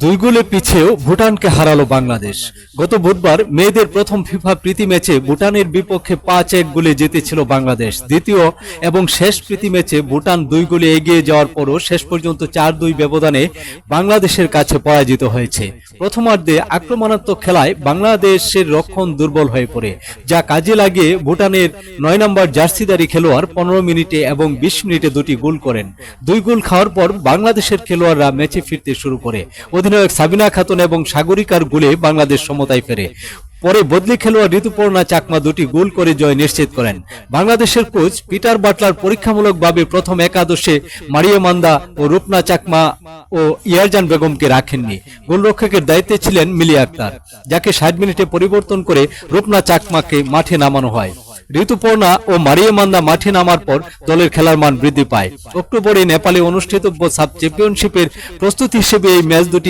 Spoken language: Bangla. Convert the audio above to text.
দুই গোলে পিছিয়েও ভুটানকে হারালো বাংলাদেশ। গত বুধবার মেয়েদের প্রথম ফিফা প্রীতি ম্যাচে ভুটানের বিপক্ষে 5-1 গোলে জিতেছিল বাংলাদেশ। দ্বিতীয় এবং শেষ প্রীতি ম্যাচে ভুটান 2 গোলে এগিয়ে যাওয়ার পরও শেষ পর্যন্ত 4-2 ব্যবধানে বাংলাদেশের কাছে পরাজিত হয়েছে। প্রথমার্ধে আক্রমণাত্মক খেলায় বাংলাদেশের রক্ষণ দুর্বল হয়ে পড়ে, যা কাজে লাগিয়ে ভুটানের 9 নম্বর জার্সিধারী খেলোয়াড় 15 মিনিটে এবং 20 মিনিটে 2টি গোল করেন। 2 গোল খাওয়ার পর বাংলাদেশের খেলোয়াড়রা ম্যাচে ফিরতে শুরু করে। অধিনায়ক সাবিনা খাতুন এবং সাগরিকার গোলে বাংলাদেশ সমতায় ফেরে। পরে বদলি খেলোয়াড় ঋতুপর্ণা চাকমা 2টি গোল করে জয় নিশ্চিত করেন। বাংলাদেশের কোচ পিটার বাটলার পরীক্ষামূলকভাবে প্রথম একাদশে মারিয়া মান্দা ও রূপনা চাকমা ও ইয়ারজান বেগমকে রাখেননি। গোলরক্ষকের দায়িত্বে ছিলেন মিলি আক্তার, যাকে 60 মিনিটে পরিবর্তন করে রূপনা চাকমাকে মাঠে নামানো হয়। ঋতুপর্ণা ও মারিয়া মান্দা মাঠে নামার পর দলের খেলার মান বৃদ্ধি পায়। অক্টোবরে নেপালে অনুষ্ঠিতব্য সাব চ্যাম্পিয়নশিপের প্রস্তুতি হিসেবে এই ম্যাচ দুটি